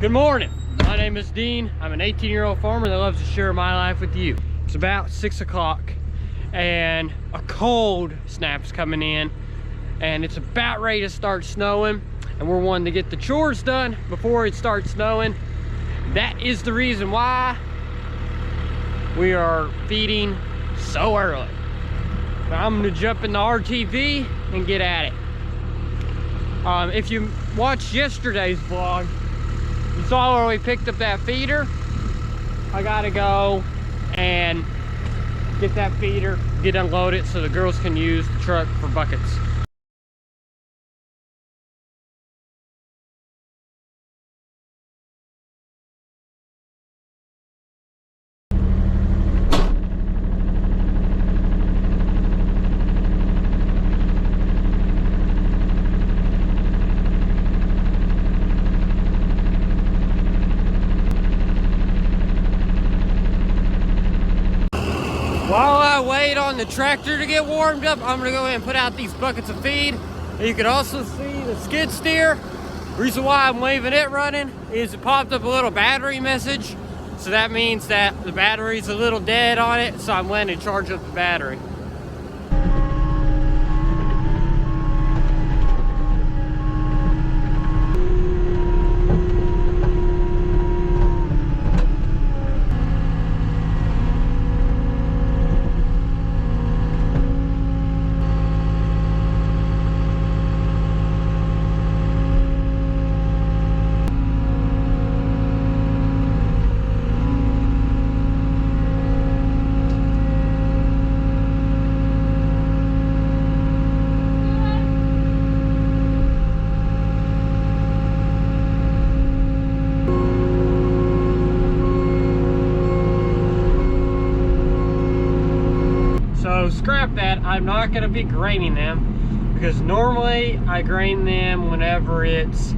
Good morning. My name is Dean. I'm an 18-year-old farmer that loves to share my life with you. It's about 6 o'clock and a cold snap's coming in and it's about ready to start snowing, and we're wanting to get the chores done before it starts snowing. That is the reason why we are feeding so early. But I'm gonna jump in the RTV and get at it. If you watched yesterday's vlog, you saw where we picked up that feeder. I gotta go and get that feeder, get unloaded so the girls can use the truck for buckets. While I wait on the tractor to get warmed up, I'm gonna go ahead and put out these buckets of feed. You can also see the skid steer. Reason why I'm leaving it running is it popped up a little battery message. So that means that the battery's a little dead on it, so I'm letting it charge up the battery. So scrap that. I'm not going to be graining them because normally I grain them whenever it's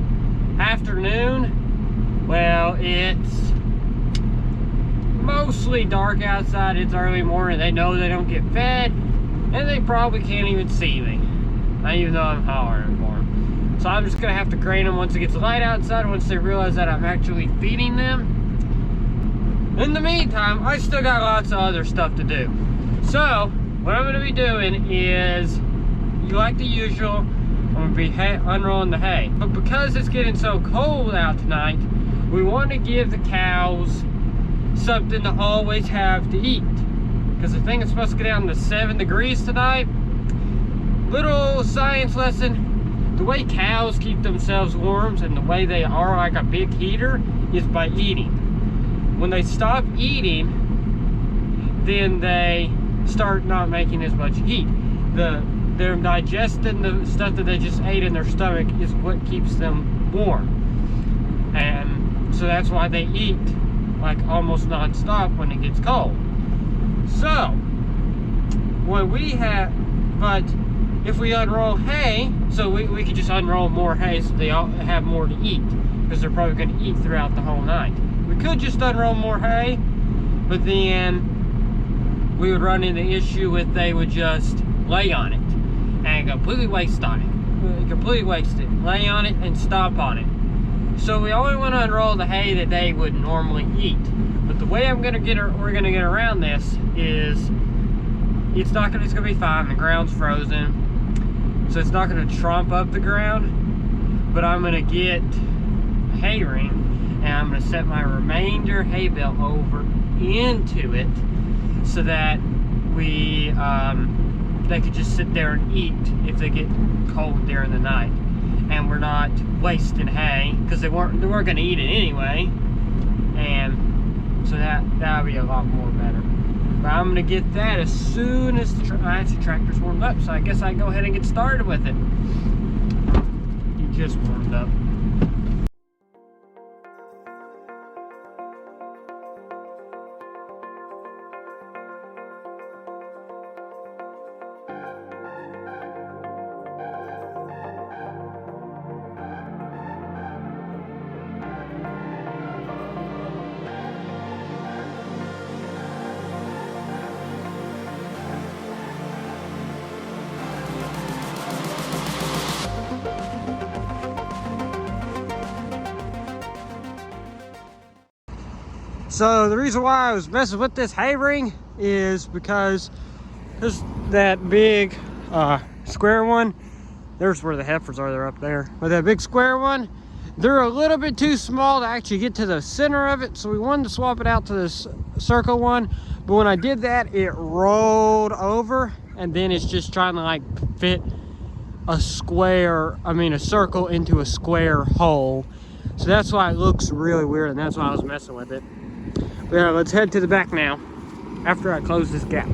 afternoon. Well, it's mostly dark outside. It's early morning. They know they don't get fed and they probably can't even see me, not even though I'm hollering for them. So I'm just going to have to grain them once it gets light outside, once they realize that I'm actually feeding them. In the meantime, I still got lots of other stuff to do. So what I'm going to be doing is, like the usual, I'm going to be unrolling the hay. But because it's getting so cold out tonight, we want to give the cows something to always have to eat. Because I think it's supposed to get down to 7 degrees tonight. Little science lesson: the way cows keep themselves warm and the way they are like a big heater is by eating. When they stop eating, then they start not making as much heat. They're digesting the stuff that they just ate in their stomach is what keeps them warm, and so that's why they eat like almost non-stop when it gets cold. So what we have, but if we unroll hay, so we could just unroll more hay so they all have more to eat, because they're probably going to eat throughout the whole night. We could just unroll more hay, but then we would run into the issue with they would just lay on it and completely waste on it. Completely waste it. Lay on it and stomp on it. So we only want to unroll the hay that they would normally eat. But the way we're gonna get around this is it's gonna be fine. The ground's frozen, so it's not gonna tromp up the ground. But I'm gonna get a hay ring and I'm gonna set my remainder hay bale over into it, so that they could just sit there and eat if they get cold during the night, and we're not wasting hay because they weren't going to eat it anyway, and so that'll be a lot more better. But I'm going to get that as soon as the tractor's warmed up, so I guess I can go ahead and get started with it. He just warmed up. So the reason why I was messing with this hay ring is because there's that big square one. There's where the heifers are, they're up there. But that big square one, they're a little bit too small to actually get to the center of it. So we wanted to swap it out to this circle one. But when I did that, it rolled over, and then it's just trying to like fit a square, a circle into a square hole. So that's why it looks really weird, and that's why I was messing with it. But yeah, let's head to the back now after I close this gap.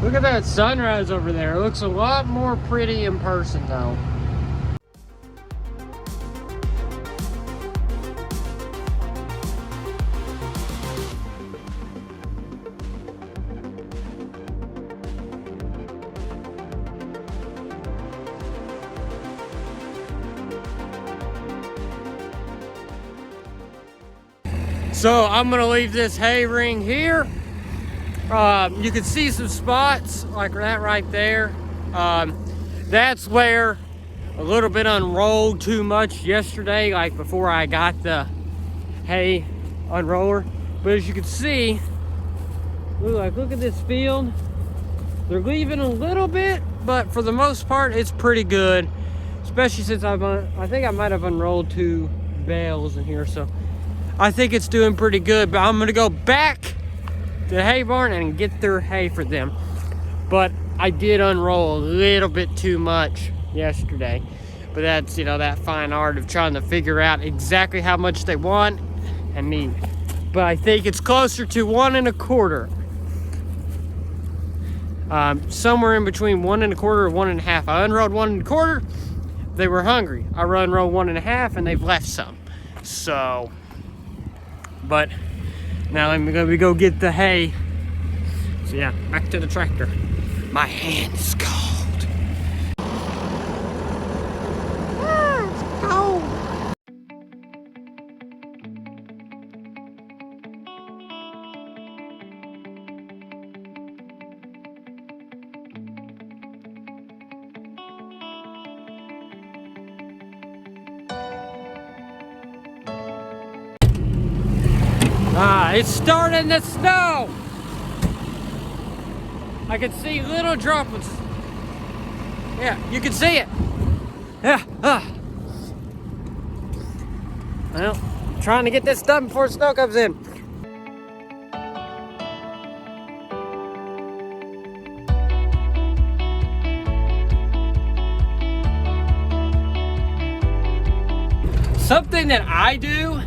Look at that sunrise over there. It looks a lot more pretty in person though. So I'm gonna leave this hay ring here. You can see some spots like that right there. That's where a little bit unrolled too much yesterday, like before I got the hay unroller. But as you can see, look at this field. They're leaving a little bit, but for the most part, it's pretty good. Especially since I think I might have unrolled 2 bales in here, so I think it's doing pretty good. But I'm gonna go back to the hay barn and get their hay for them. But I did unroll a little bit too much yesterday. But that's, that fine art of trying to figure out exactly how much they want and need. But I think it's closer to 1 1/4. Somewhere in between 1 1/4 and 1 1/2. I unrolled 1 1/4. They were hungry. I unrolled 1 1/2 and they've left some. So, but now let me go get the hay. So yeah, back to the tractor. My hand is cold. It's cold. It's starting to snow. I can see little droplets. Yeah, you can see it. Yeah. Well, I'm trying to get this done before snow comes in. Something that I do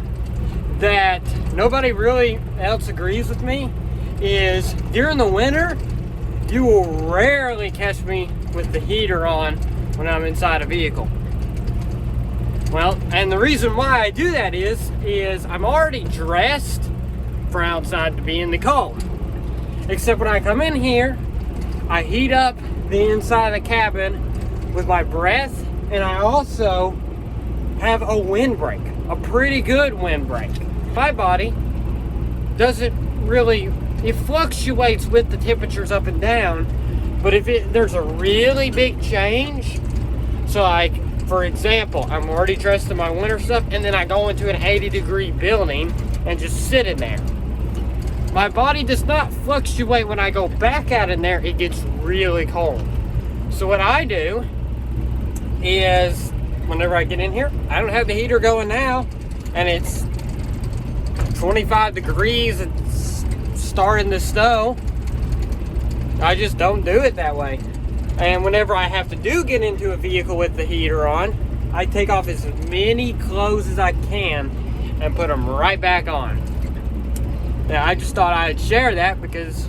that nobody really else agrees with me is during the winter, you will rarely catch me with the heater on when I'm inside a vehicle. Well, and the reason why I do that is I'm already dressed for outside to be in the cold. Except when I come in here, I heat up the inside of the cabin with my breath, and I also have a windbreak, a pretty good windbreak. My body doesn't really, it fluctuates with the temperatures up and down, but if there's a really big change, so like, for example, I'm already dressed in my winter stuff, and then I go into an 80-degree building and just sit in there. My body does not fluctuate when I go back out in there, it gets really cold. So what I do is, whenever I get in here, I don't have the heater going now, and it's 25 degrees, it's starting to snow. I just don't do it that way. And whenever I have to get into a vehicle with the heater on, I take off as many clothes as I can and put them right back on. Now, I just thought I'd share that because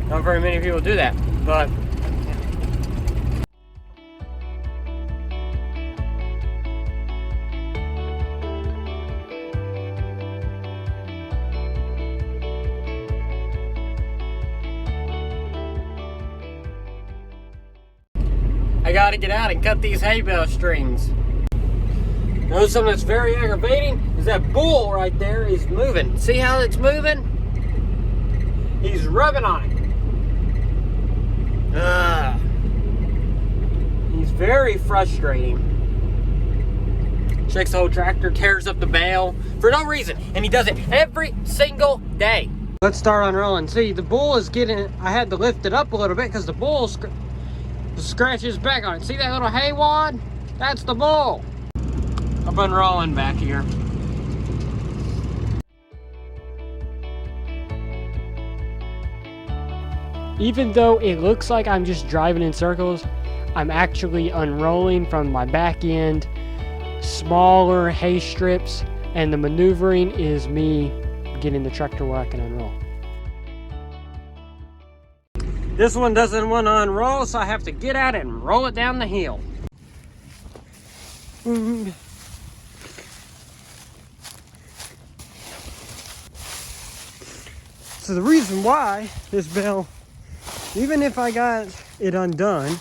not very many people do that. But I gotta get out and cut these hay bale strings. Those But something that's very aggravating is that bull right there is moving. See how it's moving? He's rubbing on it. He's very frustrating. Shakes the whole tractor, tears up the bale for no reason. And he does it every single day. Let's start unrolling. See, the bull is getting, I had to lift it up a little bit because the bull scratches back on it. See that little hay wad? That's the bull. I'm unrolling back here. Even though it looks like I'm just driving in circles, I'm actually unrolling from my back end, smaller hay strips, and the maneuvering is me getting the tractor where I can unroll. This one doesn't want to unroll, so I have to get out and roll it down the hill. So the reason why this bell, even if I got it undone,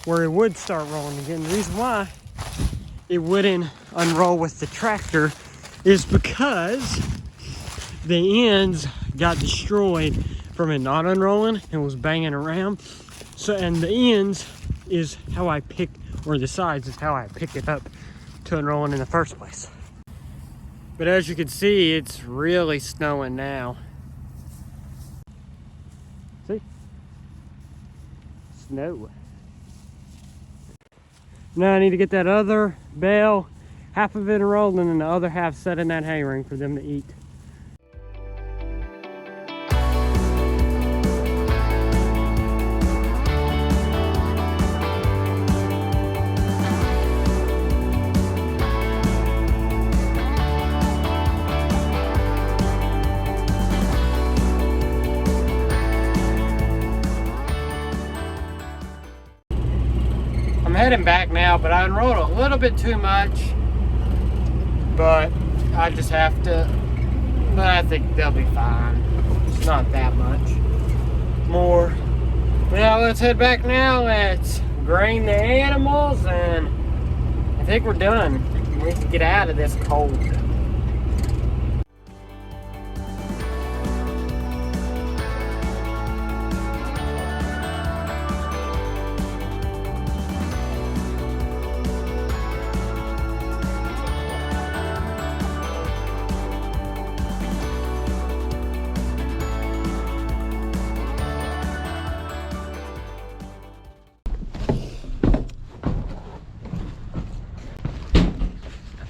where it would start rolling again, the reason why it wouldn't unroll with the tractor is because the ends got destroyed from it not unrolling and was banging around. So, and the ends is how I pick, or the sides is how I pick it up to unrolling in the first place. But as you can see, it's really snowing now. See? Snow. Now I need to get that other bale, half of it enrolled, and then the other half set in that hay ring for them to eat. I'm heading back now, but I unrolled a little bit too much, but I just have to, but I think they'll be fine. It's not that much more. Now let's head back now. Let's grain the animals, and I think we're done. We need to get out of this cold.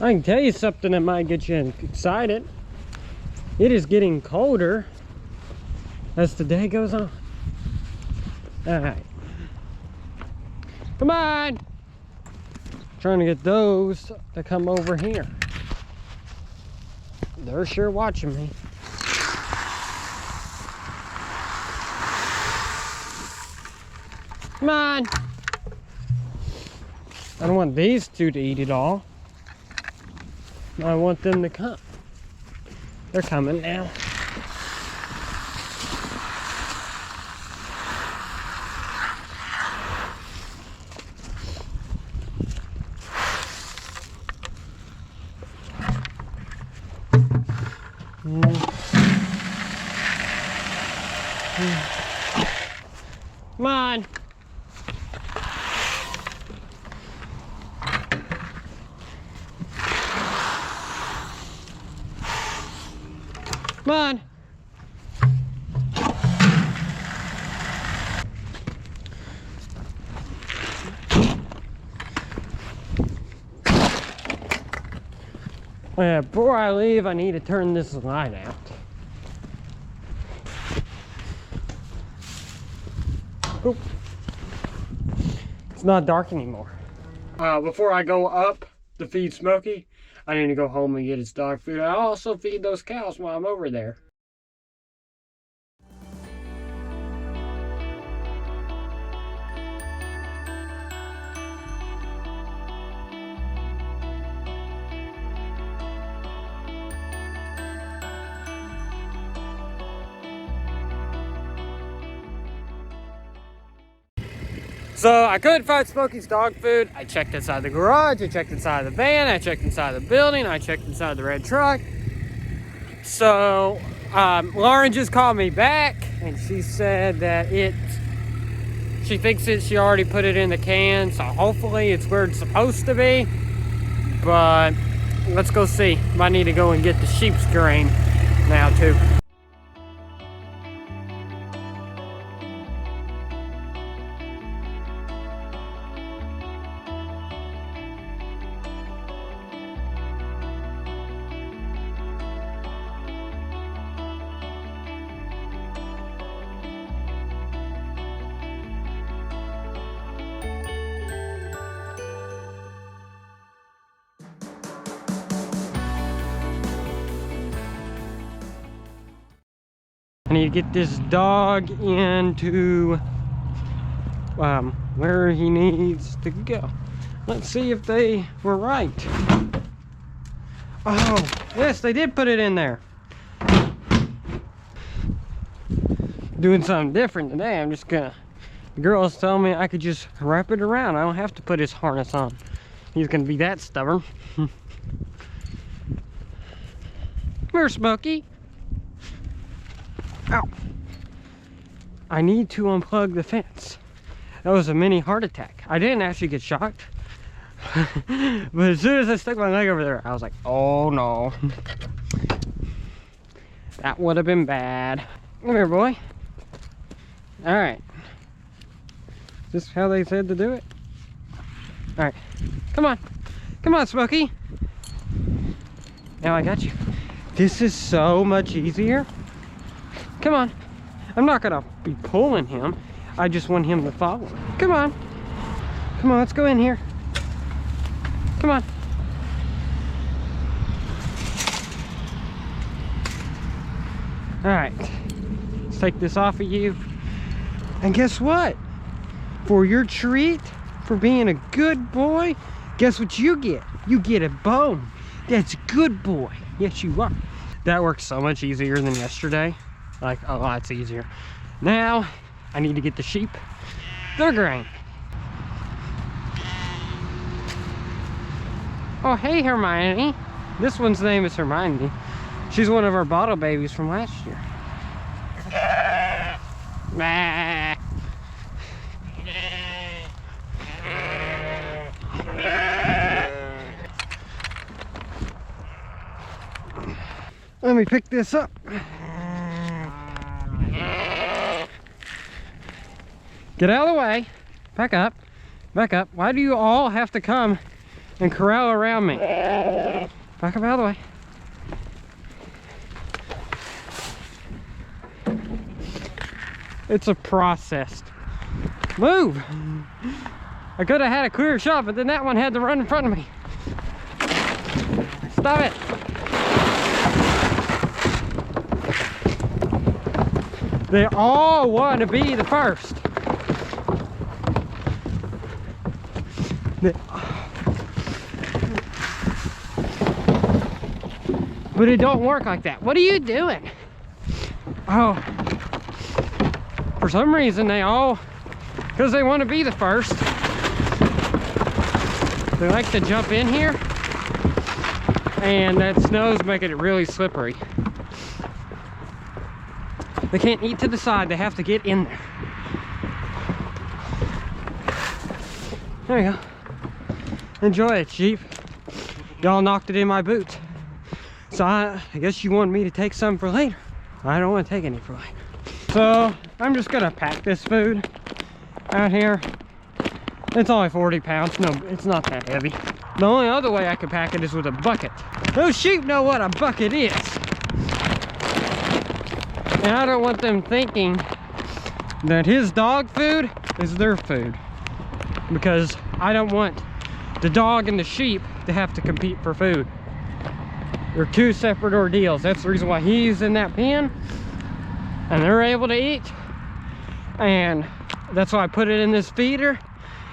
I can tell you something that might get you excited. It is getting colder as the day goes on. All right. Come on. Trying to get those to come over here. They're sure watching me. Come on. I don't want these two to eat it all. I want them to come. They're coming now. Come on. Come on. Yeah, before I leave, I need to turn this light out. Oop. It's not dark anymore. Before I go up to feed Smokey, I need to go home and get his dog food. I also feed those cows while I'm over there. So I couldn't find Smokey's dog food. I checked inside the garage, I checked inside the van, I checked inside the building, I checked inside the red truck. So Lauren just called me back and she said that she thinks she already put it in the can, so hopefully it's where it's supposed to be. But let's go see. Might need to go and get the sheep's grain now too. I need to get this dog into where he needs to go. Let's see if they were right. Oh, yes, they did put it in there. Doing something different today. I'm just gonna, the girls telling me I could just wrap it around. I don't have to put his harness on. He's gonna be that stubborn. Come here, Smokey. Ow. I need to unplug the fence. That was a mini heart attack. I didn't actually get shocked. But as soon as I stuck my leg over there, I was like, oh no. That would have been bad. Come here, boy. Alright. Is this how they said to do it? Alright. Come on. Come on, Smokey. Now I got you. This is so much easier. Come on. I'm not gonna be pulling him. I just want him to follow. Come on. Come on, let's go in here. Come on. Alright. Let's take this off of you. And guess what? For your treat, for being a good boy, guess what you get? You get a bone. That's a good boy. Yes, you are. That worked so much easier than yesterday. Like a lot easier. Now I need to get the sheep their grain. Oh, hey, Hermione. This one's name is Hermione. She's one of our bottle babies from last year. Let me pick this up. Get out of the way. Back up. Back up. Why do you all have to come and corral around me? Back up out of the way. It's a process. Move! I could have had a clear shot, but then that one had to run in front of me. Stop it! They all want to be the first. But it don't work like that. What are you doing? Oh, for some reason they all, because they want to be the first, they like to jump in here, and that snow's making it really slippery. They can't eat to the side, they have to get in there. There you go. Enjoy it, sheep. Y'all knocked it in my boots. So I guess you wanted me to take some for later. I don't want to take any for later. So I'm just gonna pack this food out here. It's only 40 pounds. No, it's not that heavy. The only other way I could pack it is with a bucket. Those sheep know what a bucket is. And I don't want them thinking that his dog food is their food. Because I don't want the dog and the sheep to have to compete for food. They're two separate ordeals. That's the reason why he's in that pen and they're able to eat. And that's why I put it in this feeder,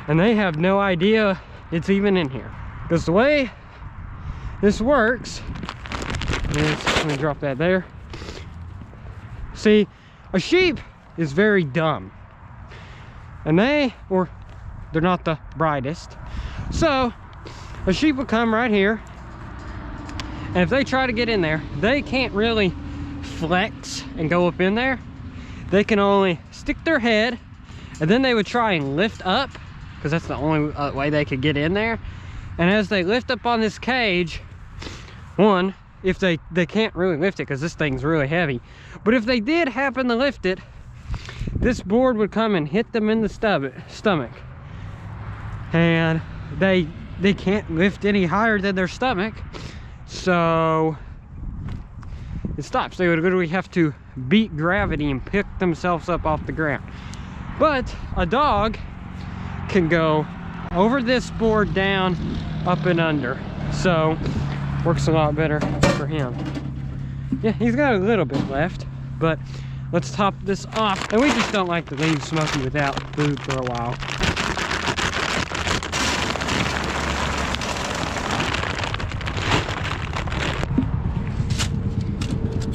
and they have no idea it's even in here. Because the way this works is, let me drop that there. See, a sheep is very dumb. And they, or they're not the brightest. So a sheep will come right here, and if they try to get in there, they can't really flex and go up in there. They can only stick their head, and then they would try and lift up, because that's the only way they could get in there. And as they lift up on this cage, one, if they can't really lift it because this thing's really heavy, but if they did happen to lift it, this board would come and hit them in the stomach, and they can't lift any higher than their stomach, so it stops. They would literally have to beat gravity and pick themselves up off the ground. But a dog can go over this board, down, up and under, so works a lot better for him. Yeah, he's got a little bit left, but let's top this off. And we just don't like to leave Smokey without food for a while.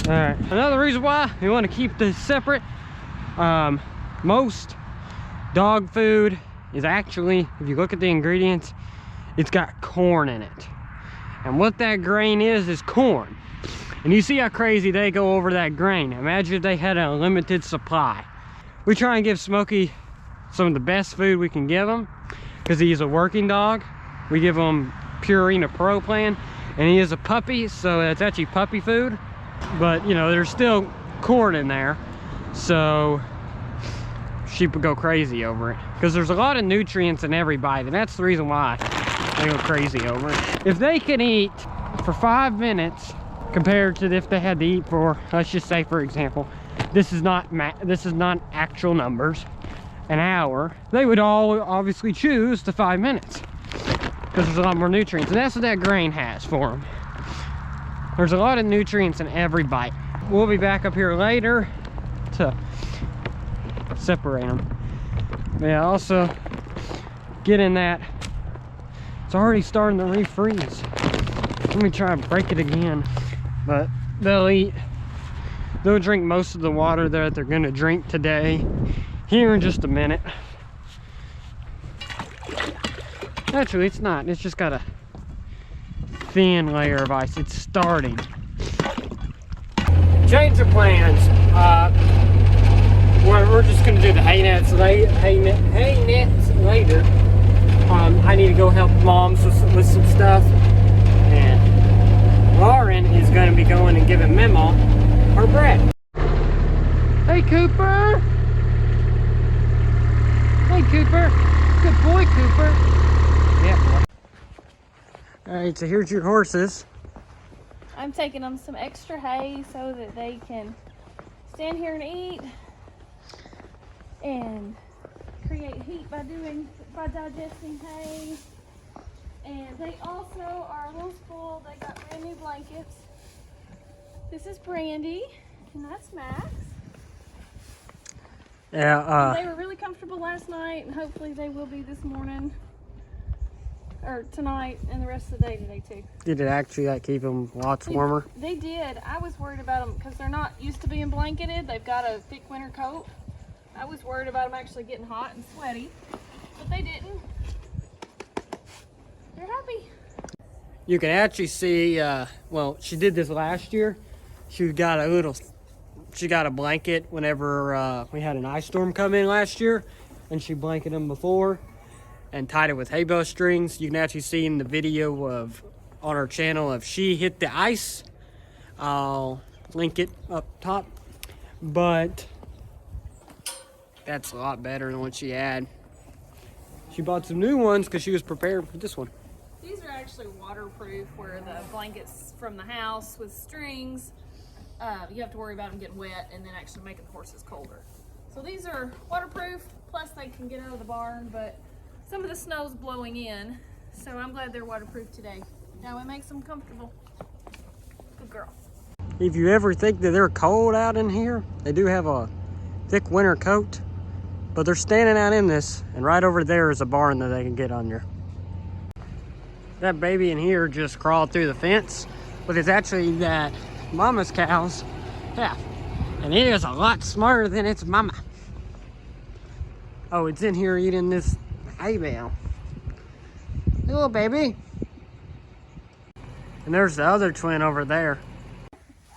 All right, another reason why we want to keep this separate, most dog food is actually, if you look at the ingredients, it's got corn in it. And what that grain is corn. And you see how crazy they go over that grain. Imagine if they had a limited supply. We try and give Smokey some of the best food we can give him, because he's a working dog. We give him Purina Pro Plan, and he is a puppy, so it's actually puppy food. But you know, there's still corn in there, so sheep would go crazy over it, because there's a lot of nutrients in every bite, and that's the reason why they go crazy over it. If they can eat for 5 minutes compared to if they had to eat for, let's just say for example, this is not actual numbers, an hour, they would all obviously choose the 5 minutes, because there's a lot more nutrients, and that's what that grain has for them. There's a lot of nutrients in every bite. We'll be back up here later to separate them. But yeah, also get in that. It's already starting to refreeze. Let me try and break it again. But they'll drink most of the water that they're gonna drink today here in just a minute. Actually, it's not. It's just got a thin layer of ice. It's starting. Change of plans. We're just gonna do the hay nets later. I need to go help Mom with some stuff, and Lauren is gonna be going and giving Memo her bread. Hey Cooper! Hey Cooper! Good boy, Cooper! Yeah, boy. Alright, so here's your horses. I'm taking them some extra hay so that they can stand here and eat and create heat by digesting hay. And they also are a little spoiled. They got brand new blankets. This is Brandy, and that's Max. Yeah, they were really comfortable last night, and hopefully they will be this morning, or tonight, and the rest of the day today too. Did it actually like keep them lots warmer? They did. I was worried about them because they're not used to being blanketed. They've got a thick winter coat. I was worried about them actually getting hot and sweaty, but they didn't. They're happy. You can actually see, well, she did this last year. She got a blanket whenever we had an ice storm come in last year, and she blanketed them before and tied it with hay bale strings. You can actually see in the video on our channel of she hit the ice. I'll link it up top, but that's a lot better than what she had. She bought some new ones because she was prepared for this one. These are actually waterproof, where the blankets from the house with strings, you have to worry about them getting wet and then actually making the horses colder. So these are waterproof, plus they can get out of the barn, but some of the snow's blowing in, so I'm glad they're waterproof today. Now it makes them comfortable. Good girl. If you ever think that they're cold out in here, they do have a thick winter coat, but they're standing out in this, and right over there is a barn that they can get under. That baby in here just crawled through the fence, but it's actually that mama's cow's calf, and it is a lot smarter than its mama. Oh, it's in here eating this Hey, Belle. Hello, baby. And there's the other twin over there.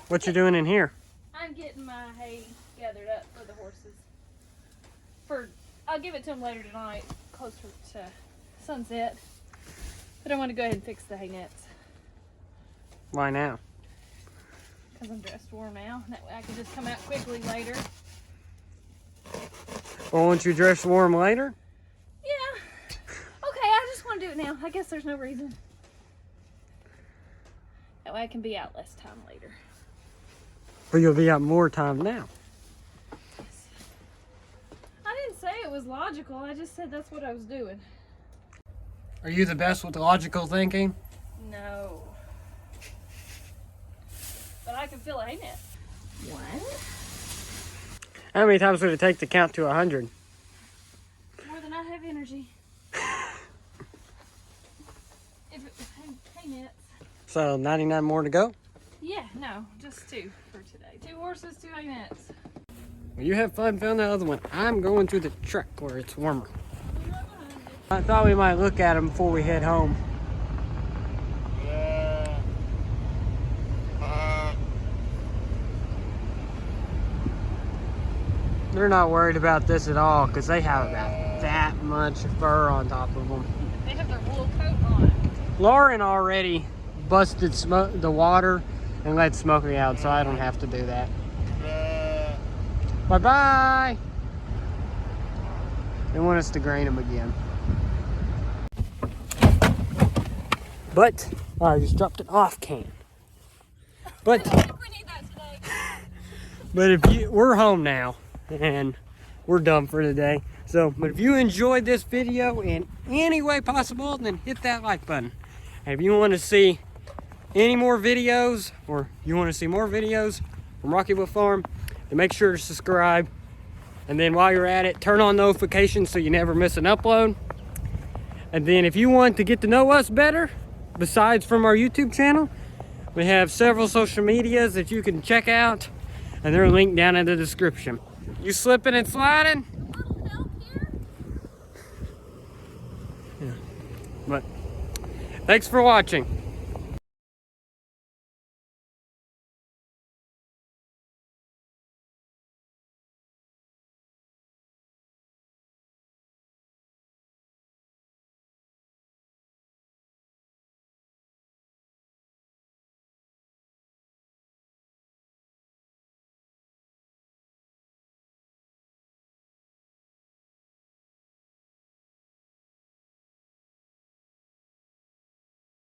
What you doing in here? I'm getting my hay gathered up for the horses. I'll give it to them later tonight, closer to sunset. But I want to go ahead and fix the hay nets. Why now? Because I'm dressed warm now. That way I can just come out quickly later. Well, won't you dress warm later? Yeah. Okay, I just want to do it now. I guess there's no reason. That way I can be out less time later. But you'll be out more time now. Yes. I didn't say it was logical. I just said that's what I was doing. Are you the best with logical thinking? No. But I can feel a hay net. What? How many times would it take to count to 100? More than I have energy. If it was hay nets. So 99 more to go? Yeah, no, just 2 for today. 2 horses, 2 hay nets. Well, you have fun found the other one. I'm going to the truck where it's warmer. I thought we might look at them before we head home. They're not worried about this at all because they have about that much fur on top of them. They have their wool coat on. Lauren already busted the water and let Smokey out, so I don't have to do that. Bye-bye. They want us to grain them again. But I just dropped it off can. But I think we need that today. But we're home now and we're done for the day. But if you enjoyed this video in any way possible, then hit that like button. And if you want to see any more videos, or you want to see more videos from Rocky Bluff Farm, then make sure to subscribe. And then while you're at it, turn on notifications so you never miss an upload. And then if you want to get to know us better, besides from our YouTube channel, we have several social medias that you can check out, and they're linked down in the description. You slipping and sliding? A little help here. Yeah. But thanks for watching.